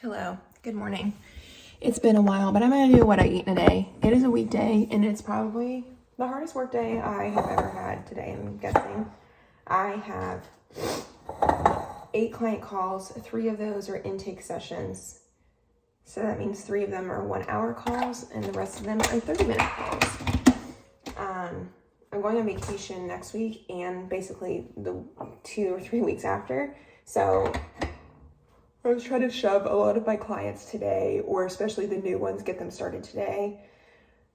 Hello, good morning. It's been a while, but I'm gonna do what I eat in a day. It is a weekday, and it's probably the hardest work day I have ever had today, I'm guessing. I have 8 client calls. 3 of those are intake sessions. So that means 3 of them are 1-hour calls, and the rest of them are 30-minute calls. I'm going on vacation next week, and basically the 2 or 3 weeks after. So I was trying to shove a lot of my clients today, or especially the new ones, get them started today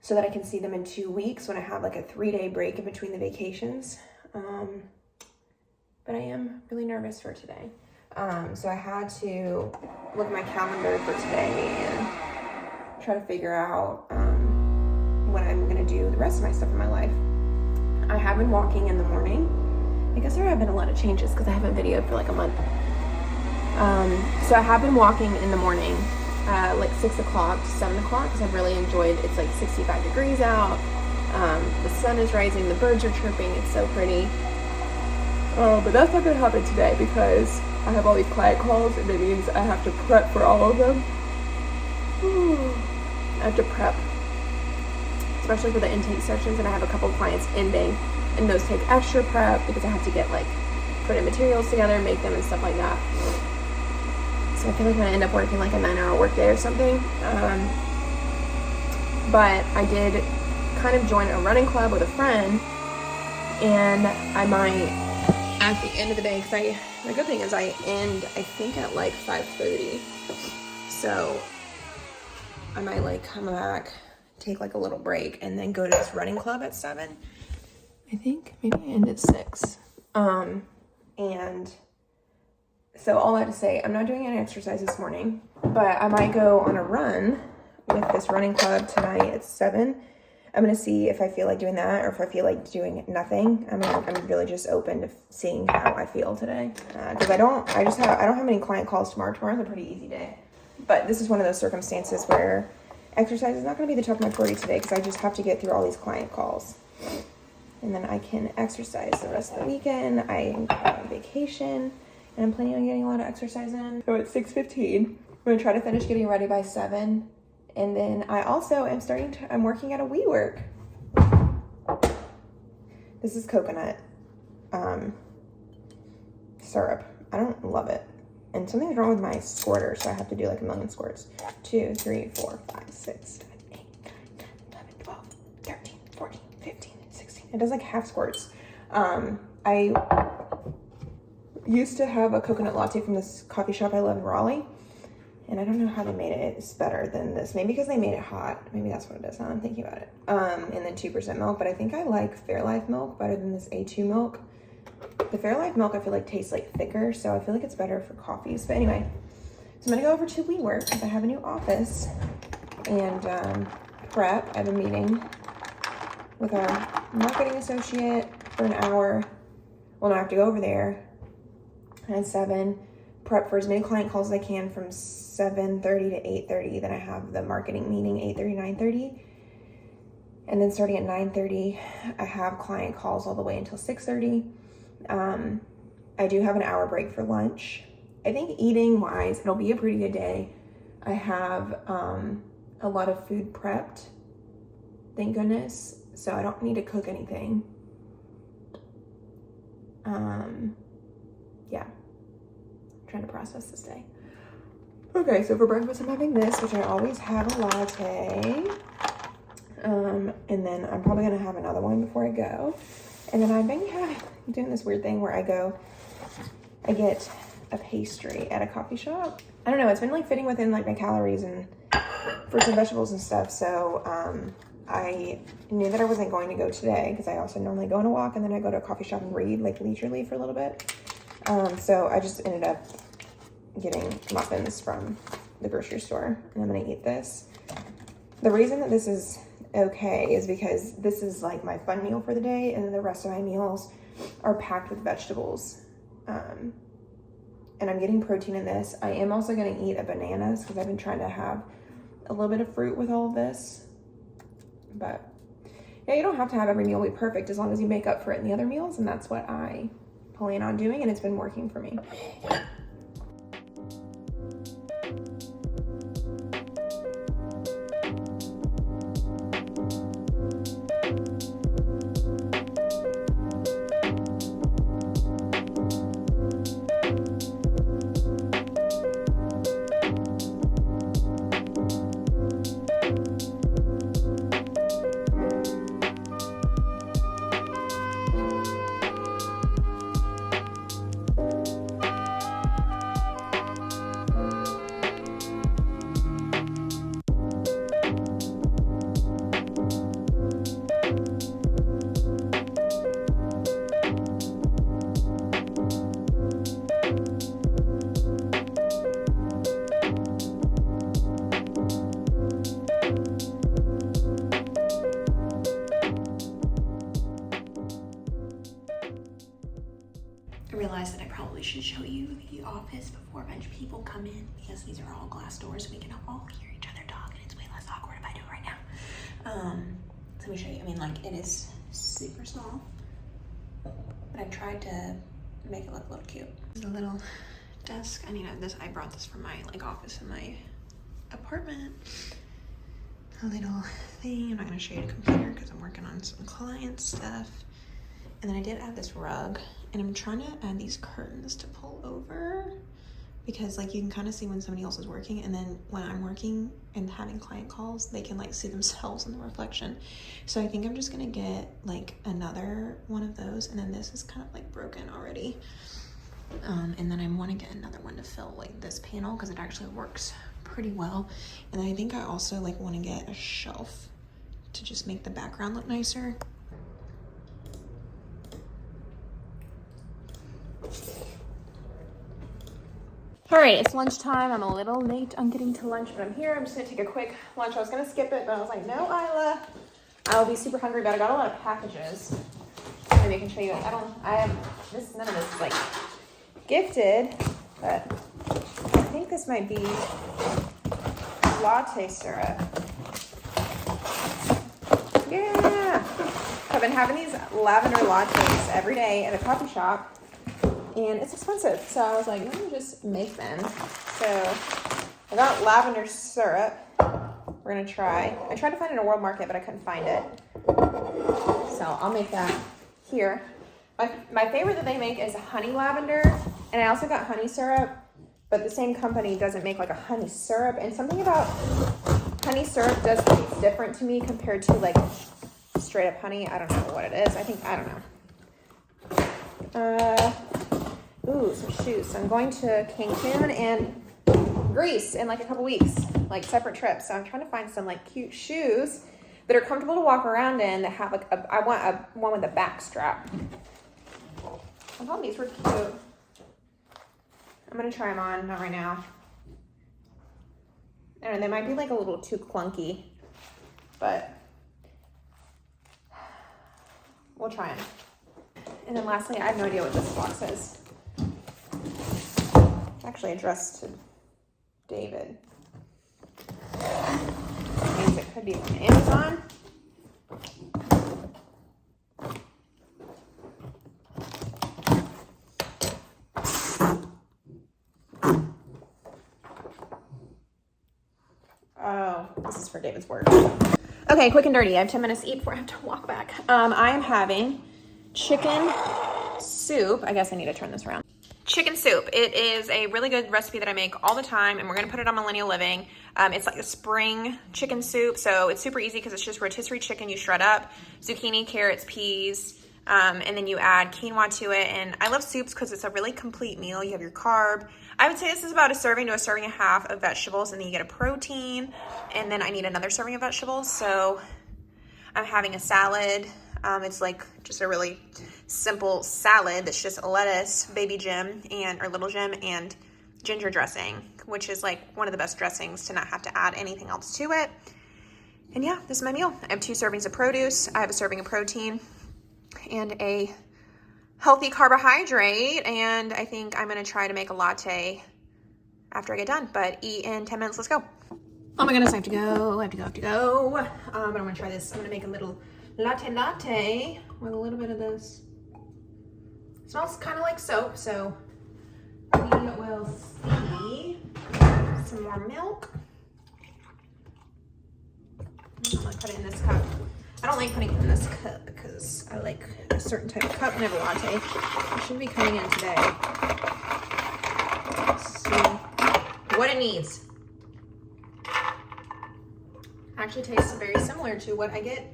so that I can see them in 2 weeks when I have like a 3-day break in between the vacations. But I am really nervous for today. So I had to look at my calendar for today and try to figure out when I'm gonna do the rest of my stuff in my life. I have been walking in the morning. I guess there have been a lot of changes because I haven't videoed for like a month. So I have been walking in the morning, like 6 o'clock to 7 o'clock, because I've really enjoyed, it's like 65 degrees out, the sun is rising, the birds are chirping, it's so pretty. But that's not going to happen today because I have all these client calls, and it means I have to prep for all of them. I have to prep, especially for the intake sessions, and I have a couple of clients ending, and those take extra prep because I have to get like, put in materials together, make them and stuff like that. So I feel like I'm gonna end up working like a 9-hour workday or something. But I did kind of join a running club with a friend, and I might, at the end of the day, because the good thing is I end, I think at like 5:30. So I might like come back, take like a little break, and then go to this running club at 7. I think maybe I end at 6. And so all that to say, I'm not doing any exercise this morning, but I might go on a run with this running club tonight at 7. I'm going to see if I feel like doing that or if I feel like doing nothing. I mean, I'm really just open to seeing how I feel today. Because I don't have any client calls tomorrow. Tomorrow's a pretty easy day. But this is one of those circumstances where exercise is not going to be the top of my priority today because I just have to get through all these client calls. And then I can exercise the rest of the weekend. I am on vacation, and I'm planning on getting a lot of exercise in. So it's 6:15. I'm gonna try to finish getting ready by 7. And then I also am I'm working at a WeWork. This is coconut syrup. I don't love it. And something's wrong with my squirter, so I have to do like a million squirts. 2, 3, 4, 5, 6, 7, 8, 9, 10, 11, 12, 13, 14, 15, 16. It does like half squirts. I used to have a coconut latte from this coffee shop I love in Raleigh, and I don't know how they made it. It's better than this. Maybe because they made it hot. Maybe that's what it is. Now I'm thinking about it. And then 2% milk, but I think I like Fairlife milk better than this A2 milk. The Fairlife milk I feel like tastes like thicker, so I feel like it's better for coffees. But anyway, so I'm gonna go over to WeWork because I have a new office and prep. I have a meeting with our marketing associate for an hour. Well, no, I have to go over there at 7, prep for as many client calls as I can from 7:30 to 8:30. Then I have the marketing meeting 8:30, 9:30. And then starting at 9:30, I have client calls all the way until 6:30. I do have an hour break for lunch. I think eating wise, it'll be a pretty good day. I have a lot of food prepped, thank goodness. So I don't need to cook anything. Yeah, I'm trying to process this day. Okay, so for breakfast I'm having this, which I always have a latte. And then I'm probably gonna have another one before I go. And then I've been doing this weird thing where I get a pastry at a coffee shop. I don't know, it's been like fitting within like my calories and fruits and vegetables and stuff. So I knew that I wasn't going to go today because I also normally go on a walk and then I go to a coffee shop and read like leisurely for a little bit. So I just ended up getting muffins from the grocery store, and I'm gonna eat this. The reason that this is okay is because this is like my fun meal for the day, and then the rest of my meals are packed with vegetables. And I'm getting protein in this. I am also gonna eat a bananas because I've been trying to have a little bit of fruit with all of this. But yeah, you don't have to have every meal be perfect as long as you make up for it in the other meals, and that's what I plan on doing, and it's been working for me. show you the office before a bunch of people come in, because these are all glass doors. We can all hear each other talk, and it's way less awkward if I do it right now. So let me show you. I mean, like, it is super small, but I've tried to make it look a little cute. There's a little desk. I brought this from my like office in my apartment. A little thing. I'm not gonna show you the computer because I'm working on some client stuff. And then I did add this rug, and I'm trying to add these curtains to pull over, because like you can kind of see when somebody else is working, and then when I'm working and having client calls, they can like see themselves in the reflection. So I think I'm just gonna get like another one of those, and then this is kind of like broken already. And then I want to get another one to fill like this panel, because it actually works pretty well. And then I think I also like want to get a shelf to just make the background look nicer. All right, it's lunchtime. I'm a little late on getting to lunch, but I'm here. I'm just gonna take a quick lunch. I was gonna skip it, but I was like, no, Isla, I'll be super hungry, but I got a lot of packages. Maybe I can show you. None of this is like gifted, but I think this might be latte syrup. Yeah, I've been having these lavender lattes every day at a coffee shop, and it's expensive, so I was like, let me just make them. So I got lavender syrup. We're gonna try. I tried to find it in a World Market, but I couldn't find it, so I'll make that here. My favorite that they make is honey lavender, and I also got honey syrup, but the same company doesn't make like a honey syrup, and something about honey syrup does taste different to me compared to like straight up honey. I don't know what it is. I don't know. Ooh, some shoes. So I'm going to Cancun and Greece in like a couple weeks, like separate trips. So I'm trying to find some like cute shoes that are comfortable to walk around in, that have like I want one with a back strap. I thought these were cute. I'm gonna try them on, not right now. I don't know, they might be like a little too clunky, but we'll try them. And then lastly, I have no idea what this box is. It's actually addressed to David. Which means it could be from Amazon. Oh, this is for David's work. Okay, quick and dirty. I have 10 minutes to eat before I have to walk back. I am having chicken soup. I guess I need to turn this around. Chicken soup. It is a really good recipe that I make all the time, and we're gonna put it on Millennial Living. It's like a spring chicken soup, so it's super easy because it's just rotisserie chicken you shred up, zucchini, carrots, peas, and then you add quinoa to it. And I love soups because it's a really complete meal. You have your carb. I would say this is about a serving to a serving and a half of vegetables, and then you get a protein, and then I need another serving of vegetables. So I'm having a salad. It's like just a really simple salad that's just lettuce, baby Jim, or little Jim, and ginger dressing, which is like one of the best dressings to not have to add anything else to it. And yeah, this is my meal. I have 2 servings of produce. I have a serving of protein and a healthy carbohydrate. And I think I'm gonna try to make a latte after I get done, but eat in 10 minutes. Let's go. Oh my goodness, I have to go. But I'm gonna try this. I'm gonna make a little latte with a little bit of this. It smells kind of like soap, so we will see. Some more milk. I'm gonna put it in this cup. I don't like putting it in this cup because I like a certain type of cup and I have a latte. It should be coming in today. Let's see what it needs. Actually tastes very similar to what I get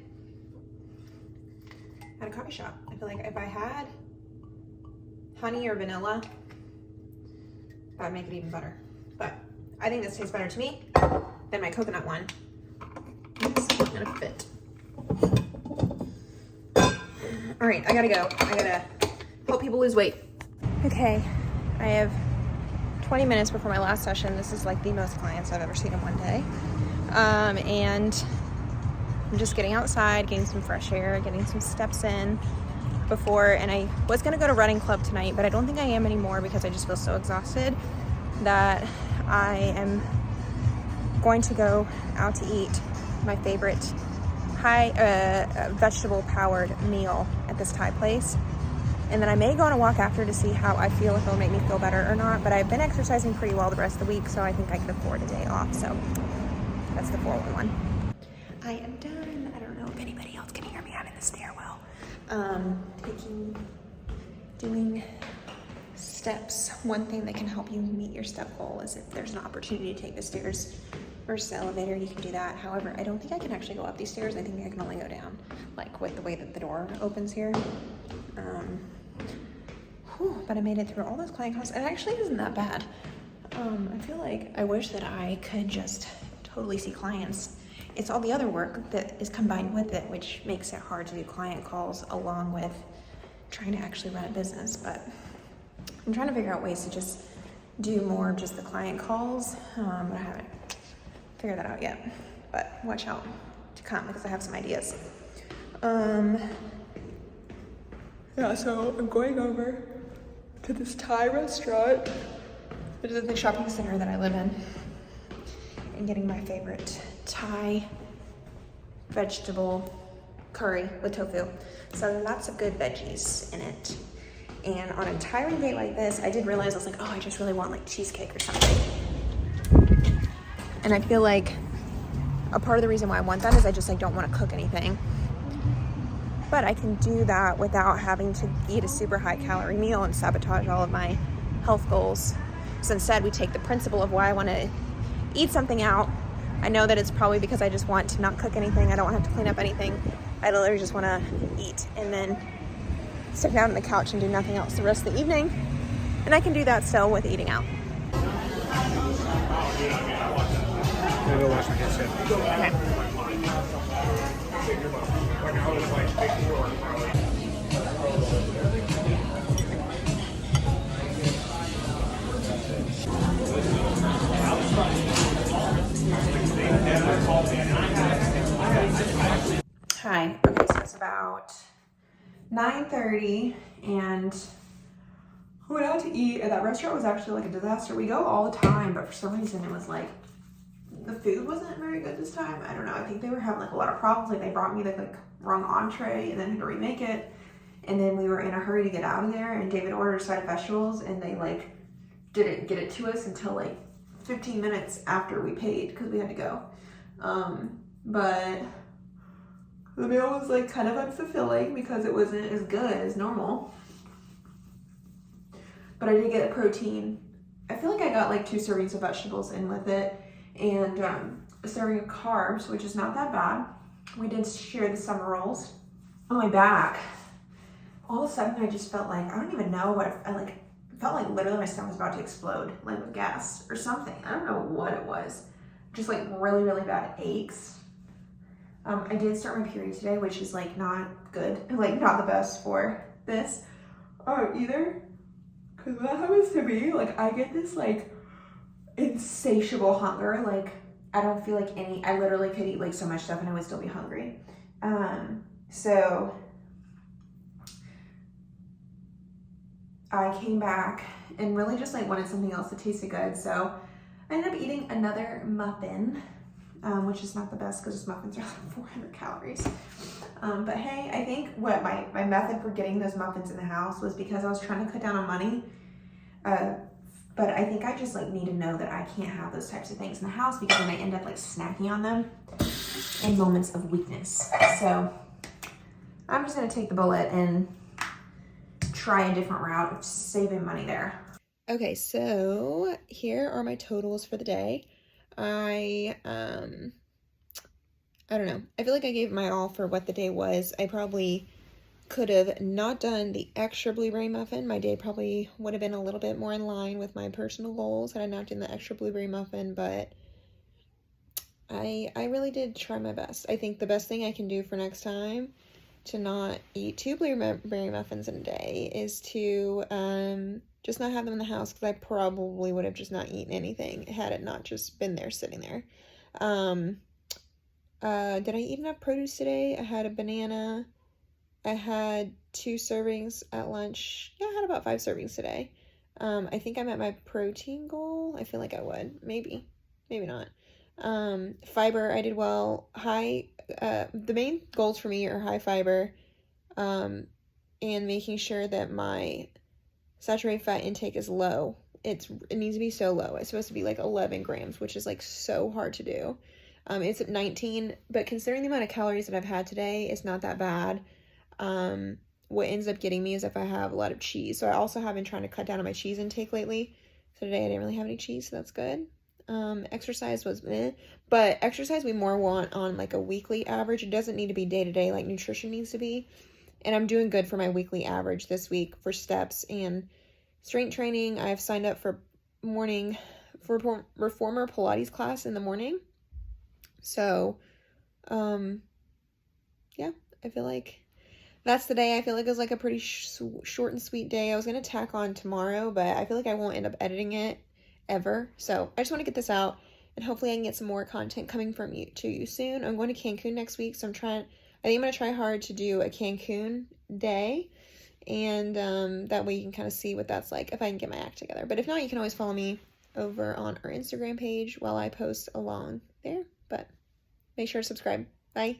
at a coffee shop. I feel like if I had honey or vanilla, that'd make it even better. But I think this tastes better to me than my coconut one. It's not gonna fit. All right, I gotta go. I gotta help people lose weight. Okay, I have 20 minutes before my last session. This is like the most clients I've ever seen in one day. And I'm just getting outside, getting some fresh air, getting some steps in. before, and I was gonna go to running club tonight, but I don't think I am anymore because I just feel so exhausted that I am going to go out to eat my favorite high vegetable powered meal at this Thai place. And then I may go on a walk after to see how I feel, if it'll make me feel better or not. But I've been exercising pretty well the rest of the week, so I think I can afford a day off. So that's the 411. I am done. I don't know if anybody else can hear me. I'm in the stairwell. Doing steps. One thing that can help you meet your step goal is if there's an opportunity to take the stairs versus the elevator, you can do that. However, I don't think I can actually go up these stairs. I think I can only go down, like with the way that the door opens here. But I made it through all those client calls. It actually isn't that bad. I feel like I wish that I could just totally see clients. It's all the other work that is combined with it, which makes it hard to do client calls along with trying to actually run a business. But I'm trying to figure out ways to just do more of just the client calls. But I haven't figured that out yet. But watch out to come because I have some ideas. Yeah, so I'm going over to this Thai restaurant. It is at the shopping center that I live in, and getting my favorite Thai vegetable curry with tofu. So lots of good veggies in it. And on a tiring day like this, I did realize, I was like, oh, I just really want like cheesecake or something. And I feel like a part of the reason why I want that is I just like don't want to cook anything. But I can do that without having to eat a super high calorie meal and sabotage all of my health goals. So instead, we take the principle of why I want to eat something out. I know that it's probably because I just want to not cook anything. I don't want to have to clean up anything. I literally just want to eat and then sit down on the couch and do nothing else the rest of the evening. And I can do that still with eating out. Okay. Hi. Okay, so it's about 9:30 and I went out to eat, and that restaurant was actually like a disaster. We go all the time, but for some reason it was like the food wasn't very good this time. I don't know. I think they were having like a lot of problems. Like they brought me like wrong entree and then had to remake it. And then we were in a hurry to get out of there, and David ordered a side of vegetables, and they like didn't get it to us until like 15 minutes after we paid because we had to go. But the meal was like kind of unfulfilling because it wasn't as good as normal. But I did get a protein. I feel like I got like 2 servings of vegetables in with it, and a serving of carbs, which is not that bad. We did share the summer rolls. On my back, all of a sudden I just felt like, I don't even know what, I like felt like literally my stomach was about to explode, like with gas or something. I don't know what it was. Just like really, really bad aches. I did start my period today, which is like not good, like not the best for this either. Cause when that happens to me, like I get this like insatiable hunger. Like I don't feel like I literally could eat like so much stuff and I would still be hungry. So I came back and really just like wanted something else that tasted good. So I ended up eating another muffin, which is not the best because muffins are like 400 calories. But hey, I think what my method for getting those muffins in the house was because I was trying to cut down on money. But I think I just like need to know that I can't have those types of things in the house because then I end up like snacking on them in moments of weakness. So I'm just gonna take the bullet and try a different route of saving money there. Okay, so here are my totals for the day. I don't know. I feel like I gave my all for what the day was. I probably could have not done the extra blueberry muffin. My day probably would have been a little bit more in line with my personal goals had I not done the extra blueberry muffin, but I really did try my best. I think the best thing I can do for next time to not eat 2 blueberry muffins in a day is to just not have them in the house, because I probably would have just not eaten anything had it not just been there sitting there. Did I eat enough produce today? I had a banana, I had 2 servings at lunch. Yeah, I had about 5 servings today. I think I'm at my protein goal. I feel like I would. Maybe not. Fiber, I did well. The main goals for me are high fiber, and making sure that my saturated fat intake is low. It needs to be so low. It's supposed to be like 11 grams, which is like so hard to do. It's at 19, but considering the amount of calories that I've had today, it's not that bad. What ends up getting me is if I have a lot of cheese. So I also have been trying to cut down on my cheese intake lately. So today I didn't really have any cheese, so that's good. Exercise was but exercise we more want on like a weekly average. It doesn't need to be day to day like nutrition needs to be. And I'm doing good for my weekly average this week for steps and strength training. I've signed up for reformer Pilates class in the morning. So, yeah, I feel like that's the day. I feel like it was like a pretty short and sweet day. I was going to tack on tomorrow, but I feel like I won't end up editing it ever. So I just want to get this out, and hopefully I can get some more content coming from you soon. I'm going to Cancun next week, so I think I'm going to try hard to do a Cancun day, and that way you can kind of see what that's like if I can get my act together. But if not, you can always follow me over on our Instagram page while I post along there. But make sure to subscribe. Bye.